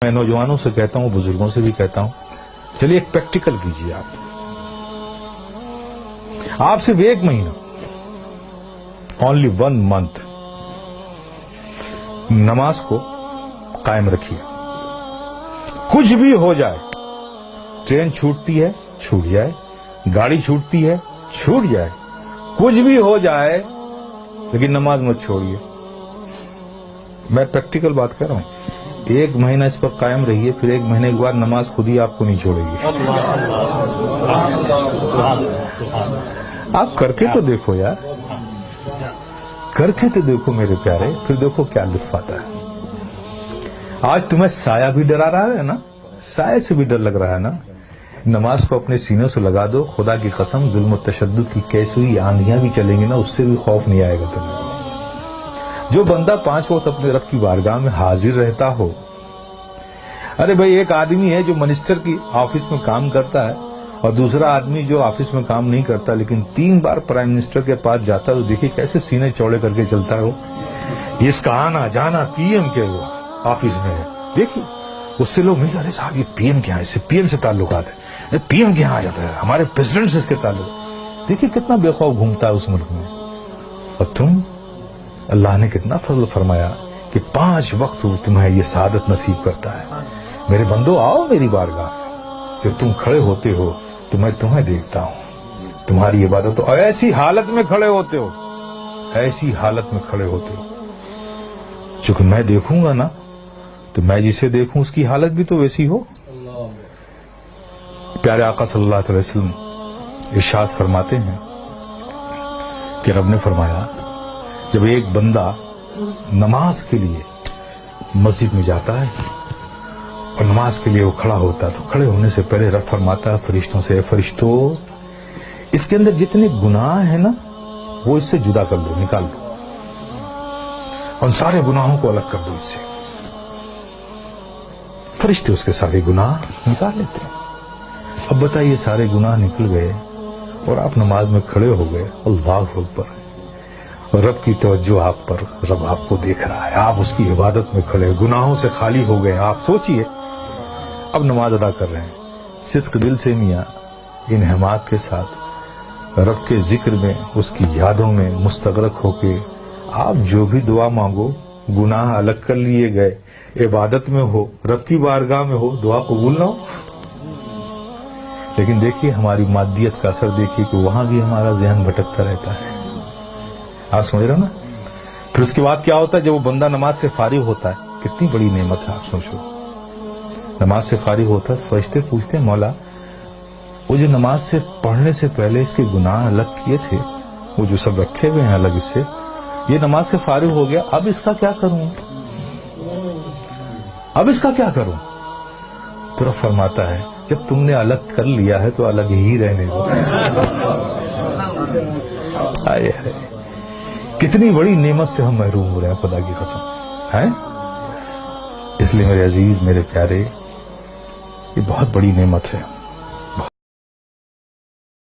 میں نوجوانوں سے کہتا ہوں، بزرگوں سے بھی کہتا ہوں، چلیے ایک پریکٹیکل کیجیے آپ صرف ایک مہینہ، اونلی 1 month نماز کو قائم رکھیے. کچھ بھی ہو جائے، ٹرین چھوٹتی ہے چھوٹ جائے، گاڑی چھوٹتی ہے چھوٹ جائے، کچھ بھی ہو جائے لیکن نماز مت چھوڑیے. میں پریکٹیکل بات کر رہا ہوں. 1 مہینہ اس پر قائم رہیے، پھر 1 مہینے کے بعد نماز خود ہی آپ کو نہیں چھوڑے گی. آپ کر کے تو دیکھو یار، کر کے تو دیکھو میرے پیارے، پھر دیکھو کیا لطف آتا ہے. آج تمہیں سایہ بھی ڈرا رہا ہے نا، سایہ سے بھی ڈر لگ رہا ہے نا. نماز کو اپنے سینوں سے لگا دو. خدا کی قسم، ظلم و تشدد کی کیسی آندھیاں بھی چلیں گی نا، اس سے بھی خوف نہیں آئے گا تمہیں. جو بندہ 5 وقت اپنے رب کی بارگاہ میں حاضر رہتا ہو. ارے بھائی، ایک آدمی ہے جو منسٹر کی آفس میں کام کرتا ہے، اور دوسرا آدمی جو آفس میں کام نہیں کرتا لیکن 3 بار پرائم منسٹر کے پاس جاتا ہے. تو دیکھیے کیسے سینے چوڑے کر کے چلتا ہے وہ. یہ اس کا آنا جانا پی ایم کے وہ آفس میں ہے. دیکھیے اس سے لوگ مل، ارے صاحب یہ پی ایم کے یہاں، اس سے پی ایم سے تعلقات ہے، پی ایم کے یہاں آ جاتا ہے، ہمارے پریزیڈنٹ سے اس کے تعلق. دیکھیے کتنا بے خوف گھومتا ہے اس ملک میں. اور تم، اللہ نے کتنا فضل فرمایا کہ 5 وقت تمہیں یہ سعادت نصیب کرتا ہے. میرے بندو، آؤ میری بارگاہ. جب تم کھڑے ہوتے ہو تو میں تمہیں دیکھتا ہوں. تمہاری عبادت اور ایسی حالت میں کھڑے ہوتے ہو، ایسی حالت میں کھڑے ہوتے ہو. چونکہ میں دیکھوں گا نا، تو میں جسے دیکھوں اس کی حالت بھی تو ویسی ہو. پیارے آقا صلی اللہ علیہ وسلم ارشاد فرماتے ہیں کہ رب نے فرمایا، جب ایک بندہ نماز کے لیے مسجد میں جاتا ہے اور نماز کے لیے وہ کھڑا ہوتا ہے، تو کھڑے ہونے سے پہلے رب فرماتا ہے فرشتوں سے، فرشتوں اس کے اندر جتنے گناہ ہیں نا، وہ اس سے جدا کر دو، نکال دو، اور ان سارے گناہوں کو الگ کر دو اس سے. فرشتے اس کے سارے گناہ نکال لیتے ہیں. اب بتائیے، سارے گناہ نکل گئے اور آپ نماز میں کھڑے ہو گئے، اللہ اکبر، اور رب کی توجہ آپ پر، رب آپ کو دیکھ رہا ہے، آپ اس کی عبادت میں کھڑے، گناہوں سے خالی ہو گئے. آپ سوچئے اب نماز ادا کر رہے ہیں صدق دل سے، میاں ان حماد کے ساتھ رب کے ذکر میں، اس کی یادوں میں مستغرق ہو کے آپ جو بھی دعا مانگو، گناہ الگ کر لیے گئے، عبادت میں ہو، رب کی بارگاہ میں ہو، دعا قبول نہ ہو. لیکن دیکھیے ہماری مادیت کا اثر دیکھیے کہ وہاں بھی ہمارا ذہن بھٹکتا رہتا ہے. آپ سمجھ رہے نا. پھر اس کے بعد کیا ہوتا ہے، جب وہ بندہ نماز سے فارغ ہوتا ہے، کتنی بڑی نعمت ہے آپ سوچو. نماز سے فارغ ہوتا ہے، فرشتے پوچھتے ہیں، مولا وہ جو نماز سے پڑھنے سے پہلے اس کے گناہ الگ کیے تھے، وہ جو سب رکھے ہوئے ہیں الگ، اس سے یہ نماز سے فارغ ہو گیا، اب اس کا کیا کروں، اب اس کا کیا کروں. تو رب فرماتا ہے، جب تم نے الگ کر لیا ہے تو الگ ہی رہنے دو. آئے آئے، کتنی بڑی نعمت سے ہم محروم ہو رہے ہیں، خدا کی قسم ہے. اس لیے میرے عزیز، میرے پیارے، یہ بہت بڑی نعمت ہے.